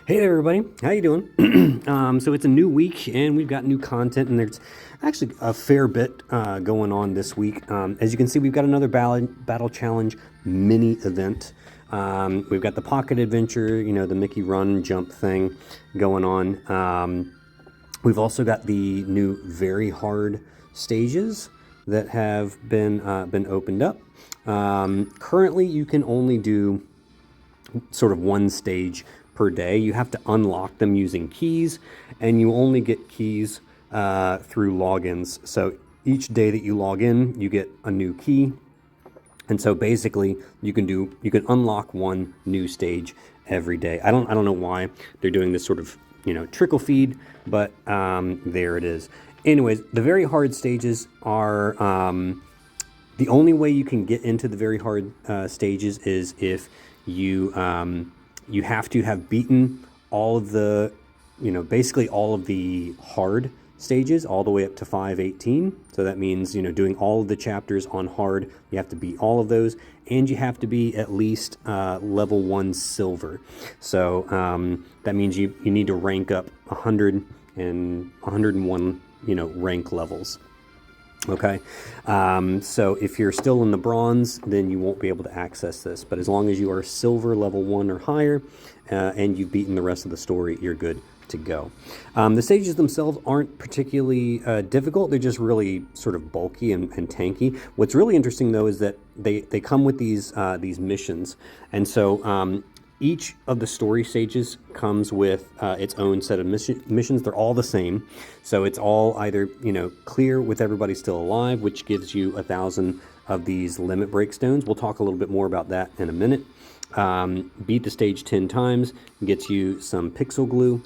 Hey there, everybody. How you doing? So it's a new week, and we've got new content, and there's actually a fair bit going on this week. As you can see, we've got another battle challenge mini event. We've got the pocket adventure, the Mickey run jump thing going on. We've also got the new very hard stages that have been opened up. Currently, you can only do sort of one stage per day. You have to unlock them using keys, and you only get keys through logins. So each day that you log in, you get a new key. And so basically you can unlock one new stage every day. I don't know why they're doing this sort of, trickle feed, but there it is. Anyways, the very hard stages are the only way you can get into the very hard stages is if you have to have beaten all of the, basically all of the hard stages all the way up to 518. So that means, doing all of the chapters on hard, you have to beat all of those, and you have to be at least level 1 silver. So that means you need to rank up 100 and 101, rank levels. Okay, so if you're still in the bronze, then you won't be able to access this. But as long as you are silver level 1 or higher, and you've beaten the rest of the story, you're good to go. The stages themselves aren't particularly difficult. They're just really sort of bulky and tanky. What's really interesting, though, is that they come with these missions. And so each of the story stages comes with its own set of missions. They're all the same. So it's all either, clear with everybody still alive, which gives you 1,000 of these limit break stones. We'll talk a little bit more about that in a minute. Beat the stage 10 times gets you some pixel glue.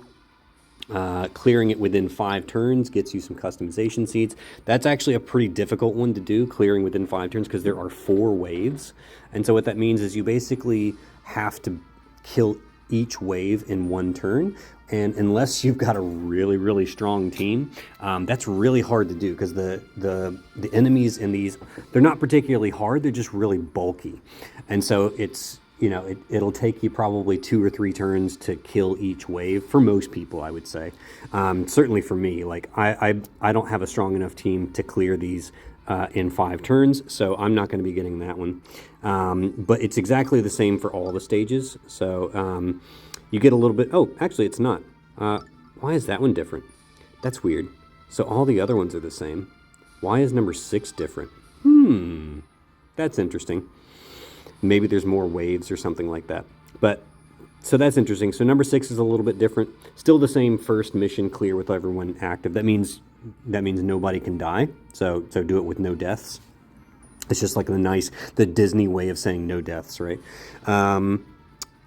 Clearing it within 5 turns gets you some customization seeds. That's actually a pretty difficult one to do, clearing within 5 turns, because there are 4 waves. And so what that means is you basically have to kill each wave in 1 turn. And unless you've got a really, really strong team, that's really hard to do, because the enemies in these, they're not particularly hard, they're just really bulky. And so it's, it'll take you probably 2 or 3 turns to kill each wave for most people, I would say. Certainly for me, like I don't have a strong enough team to clear these in 5 turns, so I'm not going to be getting that one. But it's exactly the same for all the stages. So you get a little bit. Oh, actually, it's not. Why is that one different? That's weird. So all the other ones are the same. Why is number 6 different? That's interesting. Maybe there's more waves or something like that. But so that's interesting. So number 6 is a little bit different. Still the same first mission, clear with everyone active. That means nobody can die. So do it with no deaths. It's just like the Disney way of saying no deaths, right?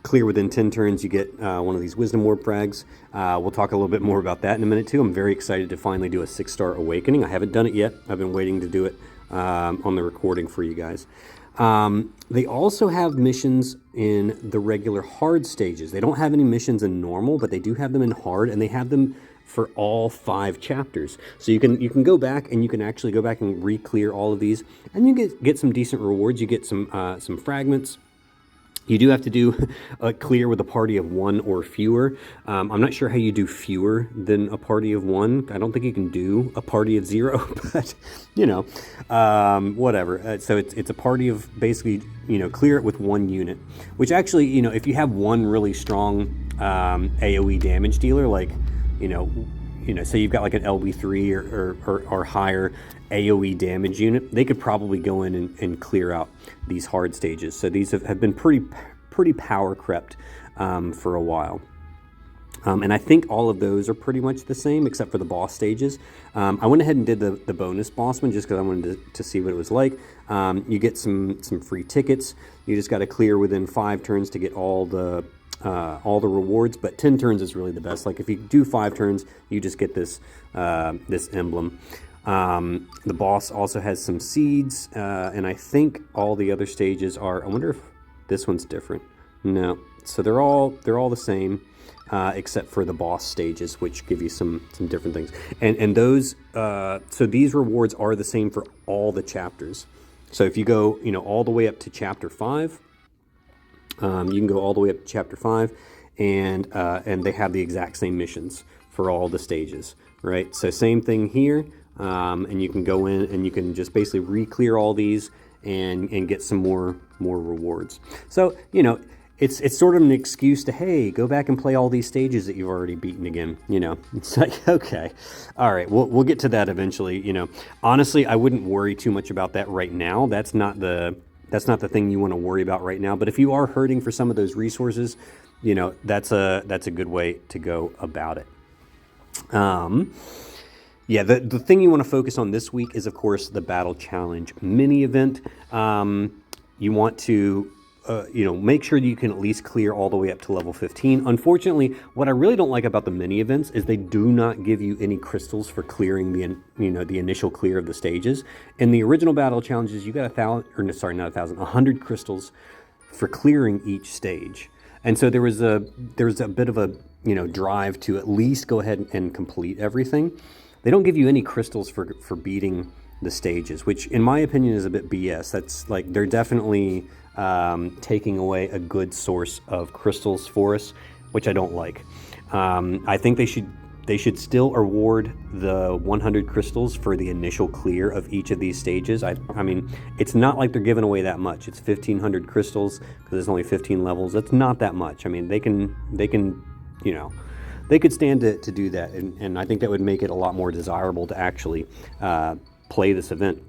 Clear within 10 turns, you get one of these Wisdom Warp frags. We'll talk a little bit more about that in a minute too. I'm very excited to finally do a 6-star awakening. I haven't done it yet. I've been waiting to do it on the recording for you guys. They also have missions in the regular hard stages. They don't have any missions in normal, but they do have them in hard, and they have them for all 5 chapters. So you can go back, and you can actually go back and re-clear all of these, and you get some decent rewards. You get some fragments. You do have to do a clear with a party of 1 or fewer. I'm not sure how you do fewer than a party of 1. I don't think you can do a party of 0, but whatever. So it's a party of basically, clear it with 1 unit, which actually, if you have one really strong AoE damage dealer, like, say you've got like an LB3 or higher AoE damage unit, they could probably go in and clear out these hard stages. So these have been pretty power crept for a while. And I think all of those are pretty much the same, except for the boss stages. I went ahead and did the bonus boss one just because I wanted to see what it was like. You get some free tickets. You just got to clear within 5 turns to get all the rewards, but 10 turns is really the best. Like if you do 5 turns, you just get this emblem. The boss also has some seeds, and I think all the other stages are. I wonder if this one's different. No, so they're all the same, except for the boss stages, which give you some different things. And those so these rewards are the same for all the chapters. So if you go all the way up to chapter 5. You can go all the way up to chapter 5, and they have the exact same missions for all the stages, right? So same thing here, and you can go in and you can just basically re-clear all these and get some more rewards. So, you know, it's sort of an excuse to, hey, go back and play all these stages that you've already beaten again. You know, it's like, okay, all right, we'll get to that eventually. You know, honestly, I wouldn't worry too much about that right now. That's not the thing you want to worry about right now. But if you are hurting for some of those resources, you know, that's a good way to go about it. Yeah, the thing you want to focus on this week is, of course, the Battle Challenge mini event. You want to, you know, make sure that you can at least clear all the way up to level 15. Unfortunately, what I really don't like about the mini events is they do not give you any crystals for clearing the initial clear of the stages. In the original Battle Challenges, you got 100 crystals for clearing each stage. And so there was a bit of a, you know, drive to at least go ahead and complete everything. They don't give you any crystals for beating the stages, which in my opinion is a bit BS. That's like, they're definitely taking away a good source of crystals for us, which I don't like. I think they should still award the 100 crystals for the initial clear of each of these stages. I mean, it's not like they're giving away that much. It's 1,500 crystals because there's only 15 levels. That's not that much. I mean, they can, you know, they could stand to do that, and I think that would make it a lot more desirable to actually play this event.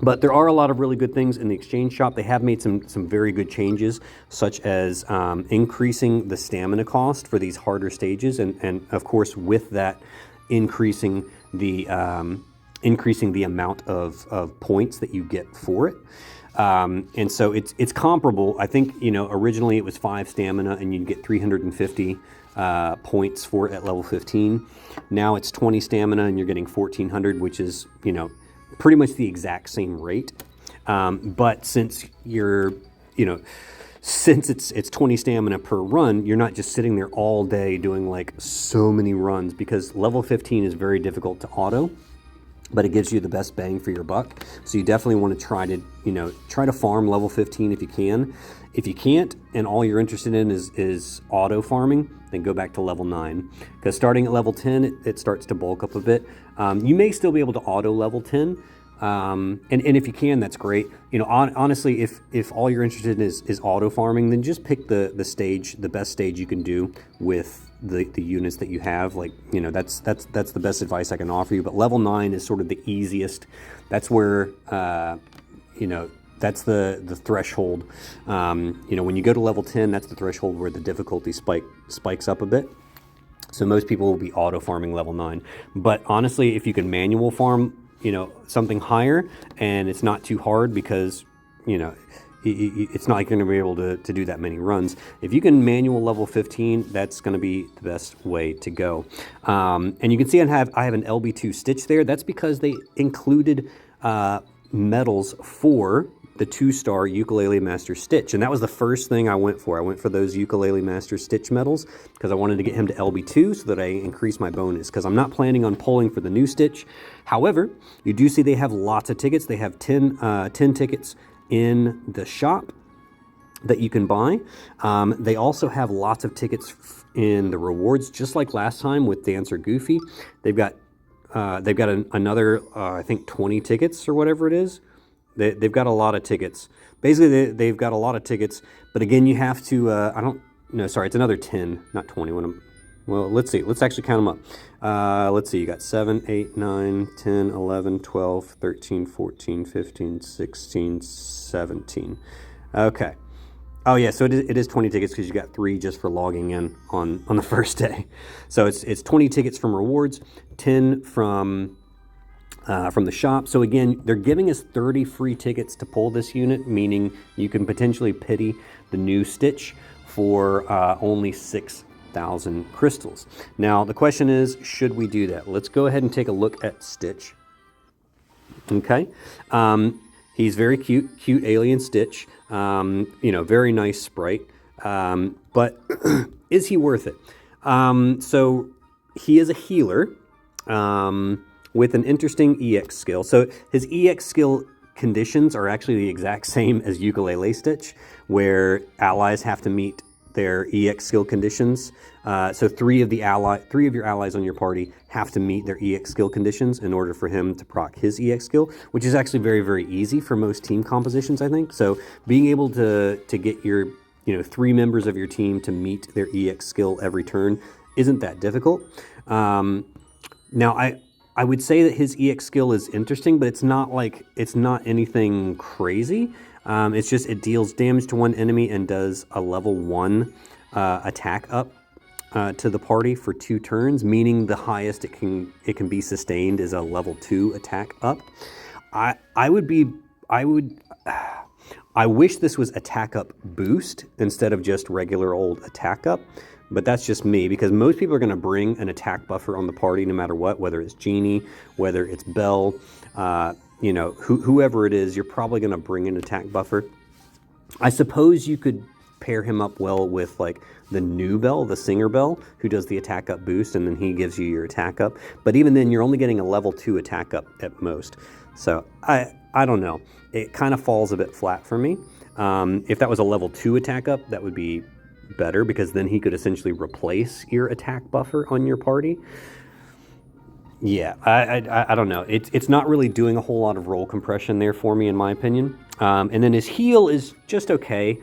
But there are a lot of really good things in the exchange shop. They have made some very good changes, such as increasing the stamina cost for these harder stages, and of course with that increasing the amount of points that you get for it. And so it's comparable. I think, you know, originally it was 5 stamina and you'd get 350 points for it at level 15. Now it's 20 stamina and you're getting 1,400, which is, you know, pretty much the exact same rate. But since since it's 20 stamina per run, you're not just sitting there all day doing like so many runs, because level 15 is very difficult to auto, but it gives you the best bang for your buck. So you definitely want to try to farm level 15 if you can. If you can't, and all you're interested in is auto farming, then go back to level 9. Because starting at level 10, it starts to bulk up a bit. You may still be able to auto level 10, and if you can, that's great. You know, honestly, if all you're interested in is auto farming, then just pick the best stage you can do with the units that you have. Like, you know, that's the best advice I can offer you. But level 9 is sort of the easiest. That's where that's the threshold. When you go to level 10, that's the threshold where the difficulty spikes up a bit. So most people will be auto farming level 9. But honestly, if you can manual farm, something higher, and it's not too hard, because, it's not like you're going to be able to do that many runs. If you can manual level 15, that's going to be the best way to go. And you can see I have an LB2 Stitch there. That's because they included medals for the 2-star Ukulele Master Stitch. And that was the first thing I went for. I went for those Ukulele Master Stitch medals because I wanted to get him to LB2 so that I increase my bonus, because I'm not planning on pulling for the new Stitch. However, you do see they have lots of tickets. They have 10 tickets in the shop that you can buy. They also have lots of tickets in the rewards, just like last time with Dancer Goofy. They've got another, I think 20 tickets or whatever it is. They've got a lot of tickets. Basically, they've got a lot of tickets, but again, you have to, it's another 10, not 20. Well, let's see. Let's actually count them up. Let's see. You got 7, 8, 9, 10, 11, 12, 13, 14, 15, 16, 17. Okay. Oh, yeah, so it is 20 tickets because you got 3 just for logging in on the first day. So it's 20 tickets from rewards, 10 from the shop. So again, they're giving us 30 free tickets to pull this unit, meaning you can potentially pity the new Stitch for only 6,000 crystals. Now, the question is, should we do that? Let's go ahead and take a look at Stitch. Okay. He's very cute alien Stitch. Very nice sprite. But is he worth it? So he is a healer. With an interesting EX skill. So his EX skill conditions are actually the exact same as Ukulele Stitch, where allies have to meet their EX skill conditions. So three of your allies on your party have to meet their EX skill conditions in order for him to proc his EX skill, which is actually very, very easy for most team compositions, I think. So being able to get your 3 members of your team to meet their EX skill every turn isn't that difficult. Now I would say that his EX skill is interesting, but it's not anything crazy. It's just it deals damage to one enemy and does a level 1 attack up to the party for 2 turns, meaning the highest it can be sustained is a level 2 attack up. I wish this was attack up boost instead of just regular old attack up, but that's just me, because most people are going to bring an attack buffer on the party no matter what, whether it's Genie, whether it's Belle, whoever it is, you're probably going to bring an attack buffer. I suppose you could pair him up well with like the new Belle, the Singer Belle, who does the attack up boost, and then he gives you your attack up. But even then, you're only getting a level 2 attack up at most. So I don't know. It kind of falls a bit flat for me. If that was a level 2 attack up, that would be better, because then he could essentially replace your attack buffer on your party. Yeah, I don't know. It's not really doing a whole lot of roll compression there for me, in my opinion. And then his heal is just okay.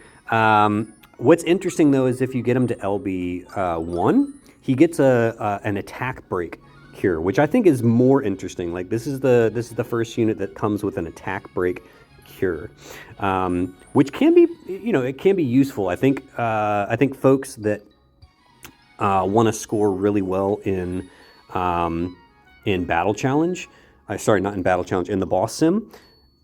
What's interesting though is if you get him to LB1, he gets an attack break cure, which I think is more interesting. Like this is the first unit that comes with an attack break cure, which can be it can be useful. I think folks that want to score really well in Battle Challenge, not in Battle Challenge, in the Boss Sim,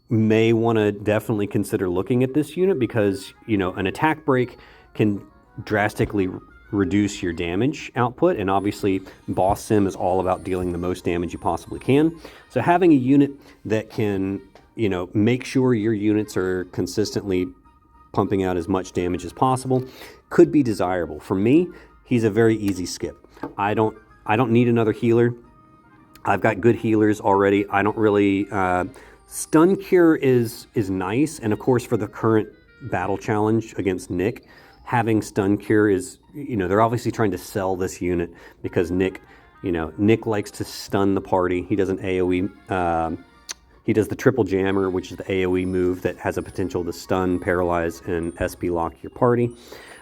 may want to definitely consider looking at this unit, because an attack break can drastically reduce your damage output, and obviously Boss Sim is all about dealing the most damage you possibly can. So having a unit that can make sure your units are consistently pumping out as much damage as possible could be desirable. For me, he's a very easy skip. I don't need another healer. I've got good healers already. I don't really Stun Cure is nice, and of course for the current battle challenge against Nick, having Stun Cure is, they're obviously trying to sell this unit because Nick likes to stun the party. He does an AoE, he does the triple jammer, which is the AoE move that has a potential to stun, paralyze, and SP lock your party.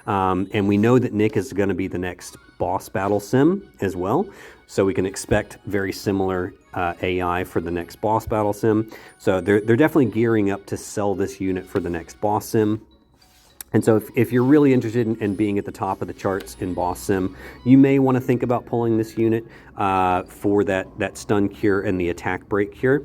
And we know that Nick is going to be the next boss battle sim as well, so we can expect very similar AI for the next boss battle sim. So they're definitely gearing up to sell this unit for the next boss sim. And so if you're really interested in being at the top of the charts in boss sim, you may want to think about pulling this unit for that stun cure and the attack break cure.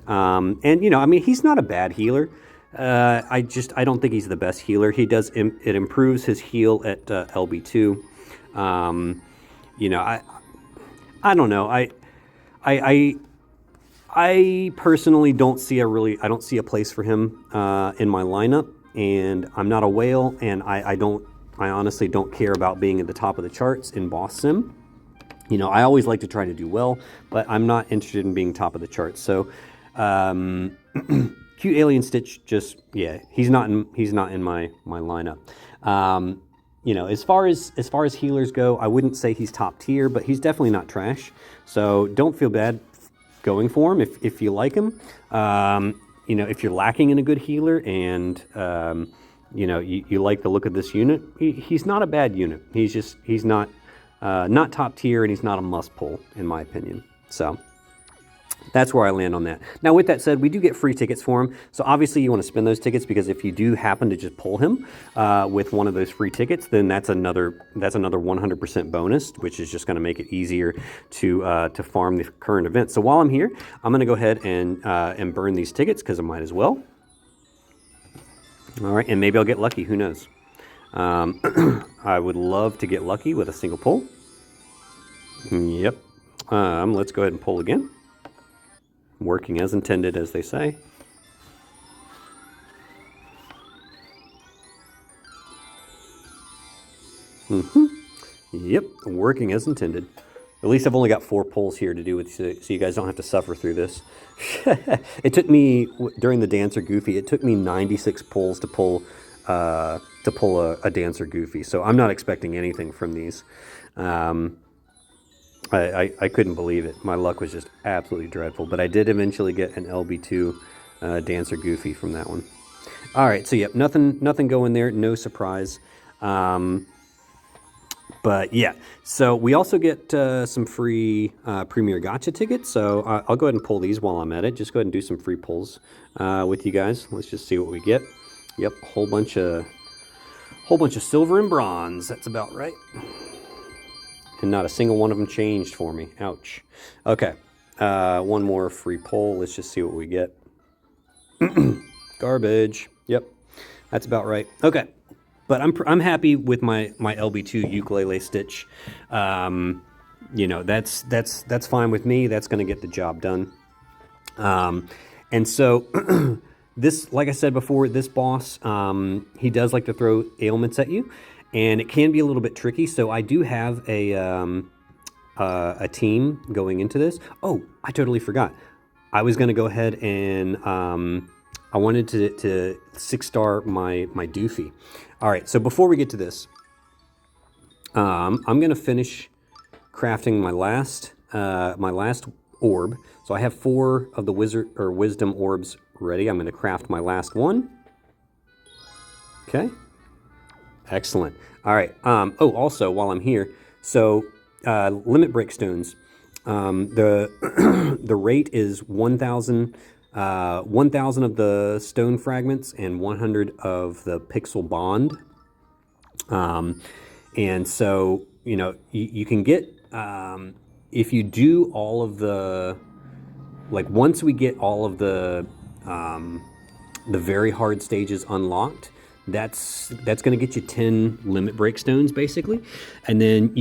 And he's not a bad healer. I don't think he's the best healer. It improves his heal at LB2. I don't know. I personally don't see a place for him in my lineup, and I'm not a whale, and I honestly don't care about being at the top of the charts in Boss Sim. I always like to try to do well, but I'm not interested in being top of the charts. So Cute Alien Stitch, he's not in my lineup. As far as healers go, I wouldn't say he's top tier, but he's definitely not trash. So don't feel bad going for him if you like him. If you're lacking in a good healer and you like the look of this unit, he's not a bad unit. He's not top tier, and he's not a must pull in my opinion. So that's where I land on that. Now, with that said, we do get free tickets for him. So obviously you want to spend those tickets, because if you do happen to just pull him with one of those free tickets, then that's another 100% bonus, which is just going to make it easier to farm the current event. So while I'm here, I'm going to go ahead and burn these tickets, because I might as well. All right, and maybe I'll get lucky. Who knows? I would love to get lucky with a single pull. Yep. Let's go ahead and pull again. Working as intended, as they say. Yep, working as intended. At least I've only got 4 pulls here to do it, so you guys don't have to suffer through this. It took me, during the Dancer Goofy, it took me 96 pulls to pull to pull a Dancer Goofy. So I'm not expecting anything from these. I couldn't believe it. My luck was just absolutely dreadful. But I did eventually get an LB2 Dancer Goofy from that one. All right, so yep, nothing going there. No surprise. But yeah, so we also get some free Premier Gotcha tickets. So I'll go ahead and pull these while I'm at it. Just go ahead and do some free pulls with you guys. Let's just see what we get. Yep, whole bunch of silver and bronze. That's about right. And not a single one of them changed for me. Ouch. Okay, one more free pull. Let's just see what we get. Garbage. Yep, that's about right. Okay. But I'm happy with my LB2 ukulele stitch. You know, that's fine with me. That's going to get the job done. And so this, like I said before, this boss, he does like to throw ailments at you, and it can be a little bit tricky. So I do have a team going into this. Oh, I totally forgot. I was going to go ahead and I wanted to 6-star my Doofy. All right, so before we get to this, I'm going to finish crafting my last orb. So I have 4 of the wisdom orbs ready. I'm going to craft my last one. Okay, excellent. All right. Oh, also while I'm here, so limit break stones. The rate is 1,000. 1,000 of the stone fragments and 100 of the pixel bond. And so, you know, you can get, if you do all of the, like once we get all of the very hard stages unlocked, that's going to get you 10 limit break stones basically. And then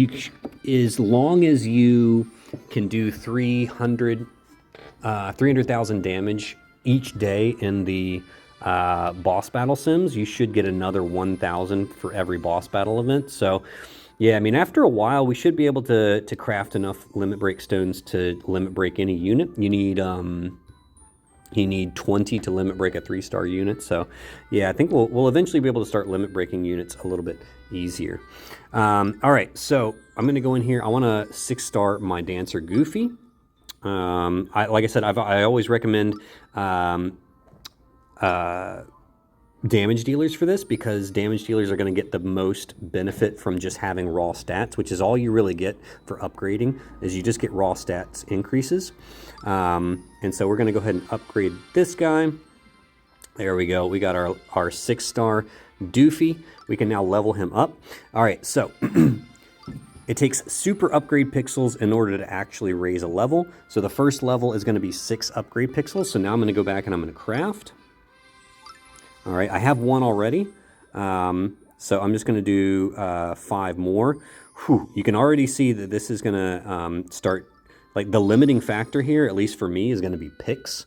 as long as you can do 300,000 damage each day in the boss battle sims, you should get another 1,000 for every boss battle event. So yeah, I mean, after a while, we should be able to craft enough limit break stones to limit break any unit. You need 20 to limit break a 3-star unit. So yeah, I think we'll eventually be able to start limit breaking units a little bit easier. All right, so I'm gonna go in here. I wanna 6-star my Dancer Goofy. Like I said, I always recommend damage dealers for this, because damage dealers are going to get the most benefit from just having raw stats, which is all you really get for upgrading, is you just get raw stats increases. And so we're going to go ahead and upgrade this guy. There we go. We got our 6-star Doofy. We can now level him up. All right, so it takes super upgrade pixels in order to actually raise a level. So the first level is going to be 6 upgrade pixels. So now I'm going to go back and I'm going to craft. All right, I have 1 already. So I'm just going to do 5 more. Whew, you can already see that this is going to start, like the limiting factor here, at least for me, is going to be picks.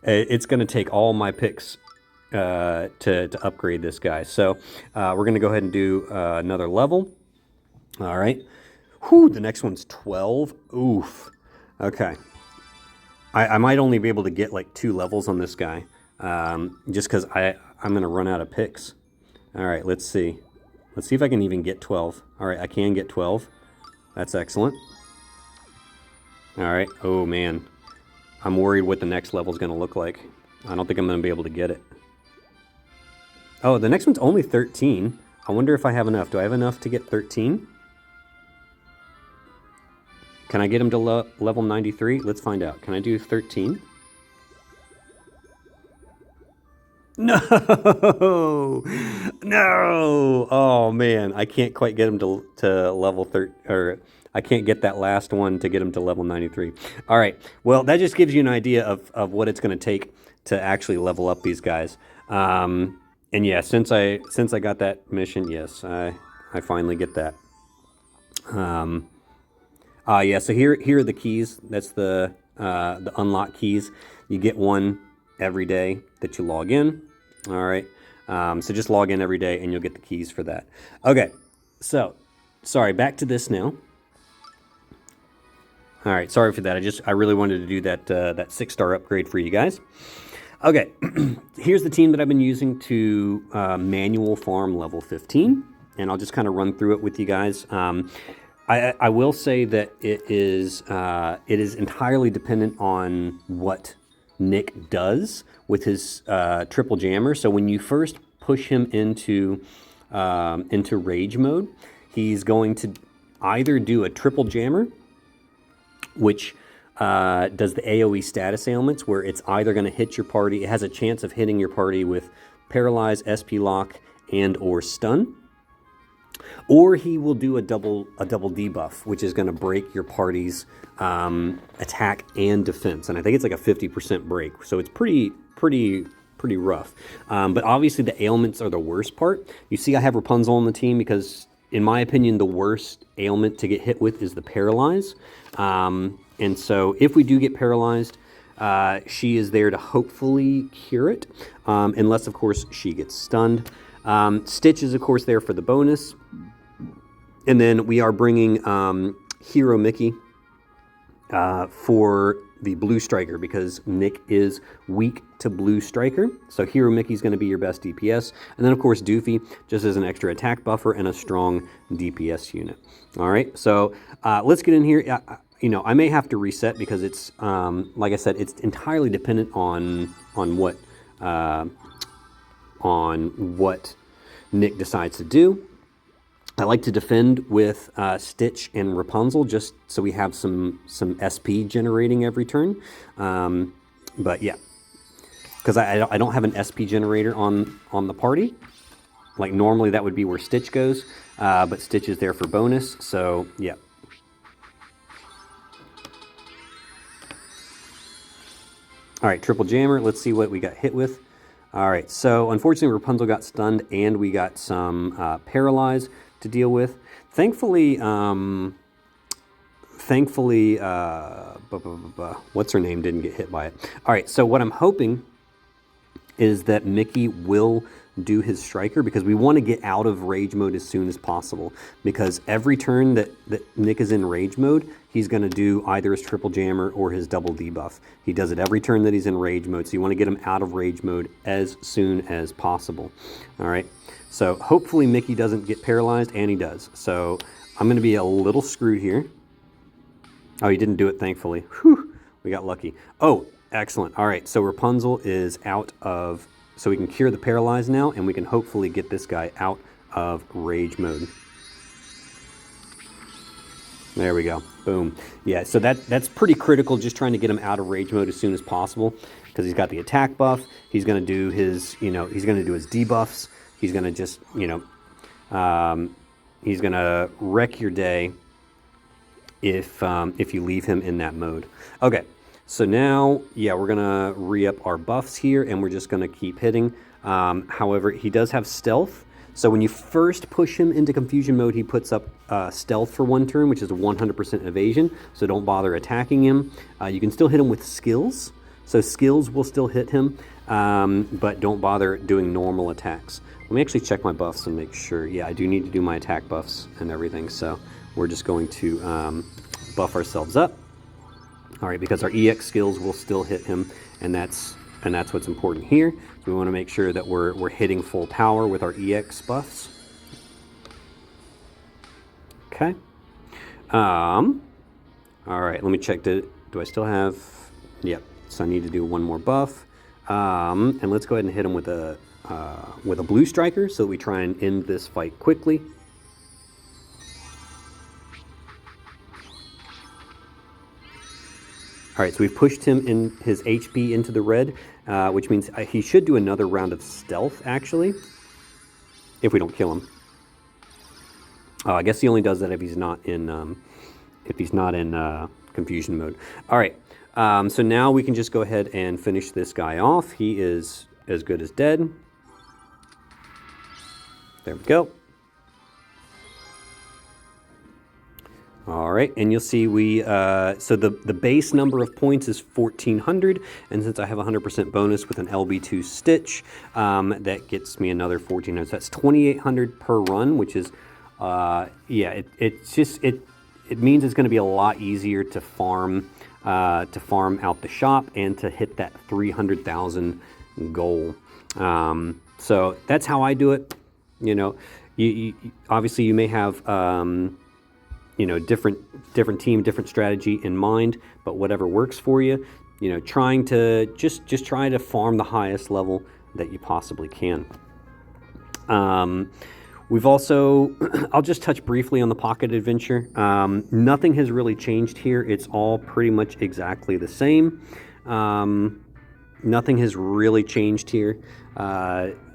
It's going to take all my picks to upgrade this guy. So we're going to go ahead and do another level. All right. Whew, the next one's 12. Oof. Okay. I might only be able to get like 2 levels on this guy, just because I'm going to run out of picks. All right, let's see. Let's see if I can even get 12. All right, I can get 12. That's excellent. All right. Oh, man. I'm worried what the next level is going to look like. I don't think I'm going to be able to get it. Oh, the next one's only 13. I wonder if I have enough. Do I have enough to get 13? Can I get him to level 93? Let's find out. Can I do 13? No! No! Oh, man. I can't quite get him to level 13, or I can't get that last one to get him to level 93. All right. Well, that just gives you an idea of what it's going to take to actually level up these guys. And yeah, since I got that mission, yes, I finally get that. Yeah, so here are the keys. That's the unlock keys. You get one every day that you log in. All right. So just log in every day and you'll get the keys for that. Okay. So, sorry, back to this now. All right, sorry for that. I really wanted to do that 6-star upgrade for you guys. Okay, here's the team that I've been using to manual farm level 15, and I'll just kind of run through it with you guys. I will say that it is entirely dependent on what Nick does with his triple jammer. So when you first push him into rage mode, he's going to either do a triple jammer, which does the AoE status ailments, where it's either going to hit your party. It has a chance of hitting your party with paralyze, SP lock, and or stun. Or he will do a double debuff, which is going to break your party's attack and defense. And I think it's like a 50% break, so it's pretty rough. But obviously the ailments are the worst part. You see, I have Rapunzel on the team because, in my opinion, the worst ailment to get hit with is the paralyze. And so if we do get paralyzed, she is there to hopefully cure it, unless, of course, she gets stunned. Stitch is, of course, there for the bonus. And then we are bringing Hero Mickey for the Blue Striker, because Nick is weak to Blue Striker. So Hero Mickey's going to be your best DPS. And then, of course, Doofy, just as an extra attack buffer and a strong DPS unit. All right, so let's get in here. I may have to reset because it's, like I said, it's entirely dependent on what Nick decides to do. I like to defend with Stitch and Rapunzel, just so we have some SP generating every turn. But yeah, because I don't have an SP generator on the party. Like normally that would be where Stitch goes, but Stitch is there for bonus. So yeah. All right, triple jammer. Let's see what we got hit with. All right, so unfortunately Rapunzel got stunned and we got some paralyze to deal with. Thankfully, what's her name didn't get hit by it. All right, so what I'm hoping is that Mickey will do his striker, because we want to get out of rage mode as soon as possible, because every turn that Nick is in rage mode, he's going to do either his triple jammer or his double debuff. He does it every turn that he's in rage mode, so you want to get him out of rage mode as soon as possible. All right, so hopefully Mickey doesn't get paralyzed, and he does. So I'm going to be a little screwed here. Oh, he didn't do it, thankfully. Whew, we got lucky. Oh, excellent. All right, so Rapunzel is out of... So we can cure the paralyze now, and we can hopefully get this guy out of rage mode. There we go. Boom. Yeah, so that's pretty critical, just trying to get him out of rage mode as soon as possible, because he's got the attack buff. He's going to do his, he's going to do his debuffs. He's going to just, he's going to wreck your day if you leave him in that mode. Okay. So now, yeah, we're going to re-up our buffs here, and we're just going to keep hitting. However, he does have stealth. So when you first push him into confusion mode, he puts up stealth for one turn, which is a 100% evasion. So don't bother attacking him. You can still hit him with skills. So skills will still hit him, but don't bother doing normal attacks. Let me actually check my buffs and make sure. Yeah, I do need to do my attack buffs and everything. So we're just going to buff ourselves up. All right, because our EX skills will still hit him, and that's what's important here. So we want to make sure that we're hitting full power with our EX buffs. Okay. All right, let me check. Do I still have? Yep. So I need to do one more buff, and let's go ahead and hit him with a blue striker, so that we try and end this fight quickly. All right, so we've pushed him in his HP into the red, which means he should do another round of stealth, actually, if we don't kill him. I guess he only does that if he's not in confusion mode. All right, so now we can just go ahead and finish this guy off. He is as good as dead. There we go. All right, and you'll see so the base number of points is 1,400, and since I have 100% bonus with an LB2 Stitch, that gets me another 1,400. So that's 2,800 per run, which is, yeah, it means it's going to be a lot easier to farm to farm out the shop and to hit that 300,000 goal. So that's how I do it. You know, you obviously you may have you know, different team, different strategy in mind, but whatever works for you. You know, trying to just try to farm the highest level that you possibly can. We've also, I'll just touch briefly on the Pocket Adventure. Nothing has really changed here. It's all pretty much exactly the same. Nothing has really changed here.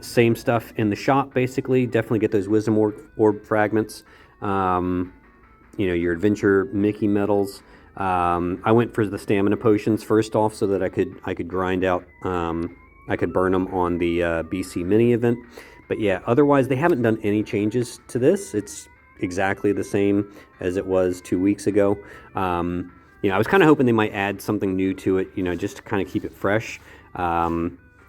Same stuff in the shop, basically. Definitely get those Wisdom Orb fragments. You know, your Adventure Mickey medals. I went for the stamina potions first off so that I could grind out, I could burn them on the BC mini event. But yeah, otherwise they haven't done any changes to this. It's exactly the same as it was 2 weeks ago. You know, I was kind of hoping they might add something new to it, you know, just to kind of keep it fresh.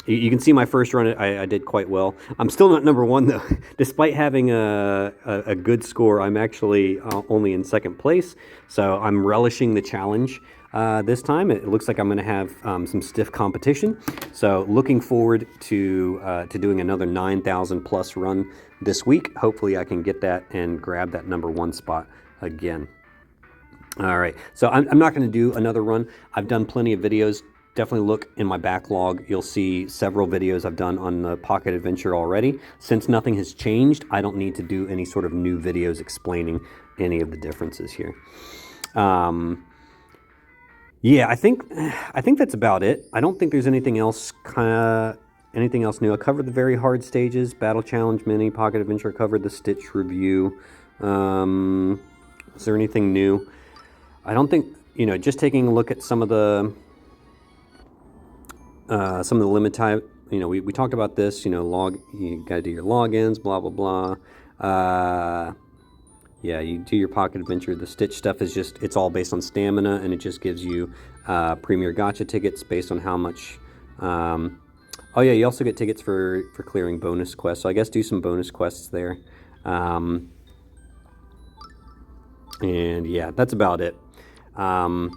You can see my first run, I did quite well. I'm still not number one though. Despite having a good score, I'm actually only in second place. So I'm relishing the challenge this time. It looks like I'm going to have some stiff competition. So looking forward to doing another 9,000 plus run this week. Hopefully I can get that and grab that number one spot again. All right, so I'm not going to do another run. I've done plenty of videos. Definitely look in my backlog. You'll see several videos I've done on the Pocket Adventure already. Since nothing has changed, I don't need to do any sort of new videos explaining any of the differences here. Yeah, I think that's about it. I don't think there's anything else new. I covered the very hard stages, Battle Challenge Mini, Pocket Adventure. I covered the Stitch review. Is there anything new? I don't think, you know, just taking a look at some of the limit type, you know, we talked about this, you know, you got to do your logins, blah, blah, blah. Yeah, you do your Pocket Adventure. The Stitch stuff is just, it's all based on stamina, and it just gives you Premier Gotcha tickets based on how much. Oh yeah, you also get tickets for clearing bonus quests. So I guess do some bonus quests there. And yeah, that's about it. I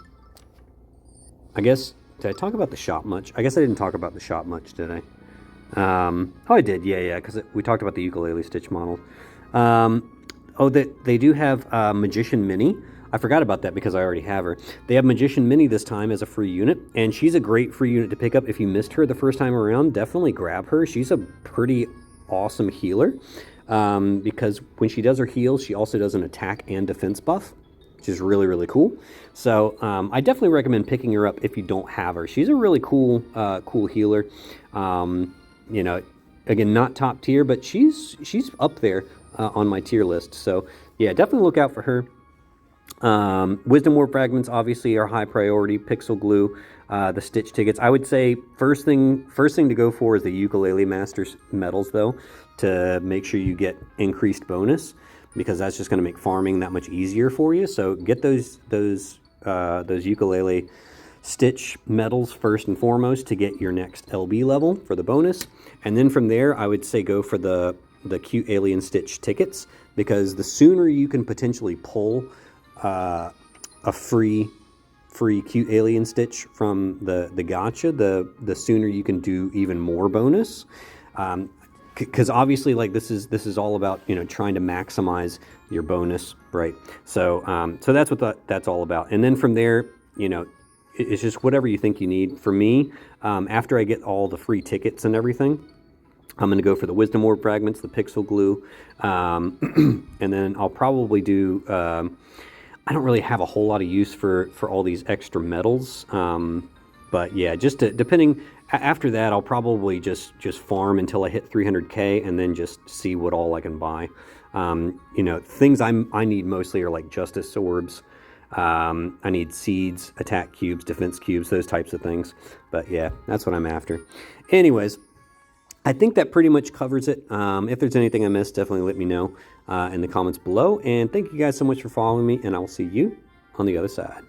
guess, did I talk about the shop much? I guess I didn't talk about the shop much, did I? Oh, I did, yeah, because we talked about the ukulele Stitch model. Oh, they do have Magician Mini. I forgot about that because I already have her. They have Magician Mini this time as a free unit, and she's a great free unit to pick up. If you missed her the first time around, definitely grab her. She's a pretty awesome healer, because when she does her heals, she also does an attack and defense buff, which is really, really cool. So I definitely recommend picking her up if you don't have her. She's a really cool healer. You know, again, not top tier, but she's up there on my tier list. So yeah, definitely look out for her. Wisdom Orb fragments obviously are high priority. Pixel glue, the Stitch tickets. I would say first thing to go for is the Ukulele Masters medals, though, to make sure you get increased bonus, because that's just going to make farming that much easier for you. So get those ukulele Stitch medals first and foremost to get your next LB level for the bonus, and then from there I would say go for the cute alien Stitch tickets, because the sooner you can potentially pull a free cute alien Stitch from the gotcha, the sooner you can do even more bonus. Because obviously, like, this is all about, you know, trying to maximize your bonus, right? So so that's what that's all about. And then from there, you know, it's just whatever you think you need. For me, after I get all the free tickets and everything, I'm going to go for the Wisdom Orb fragments, the Pixel glue, and then I'll probably do. I don't really have a whole lot of use for all these extra medals, but yeah, just depending. After that, I'll probably just farm until I hit 300k, and then just see what all I can buy. You know, things I need mostly are like Justice Orbs. I need seeds, attack cubes, defense cubes, those types of things. But yeah, that's what I'm after. Anyways, I think that pretty much covers it. If there's anything I missed, definitely let me know in the comments below. And thank you guys so much for following me, and I will see you on the other side.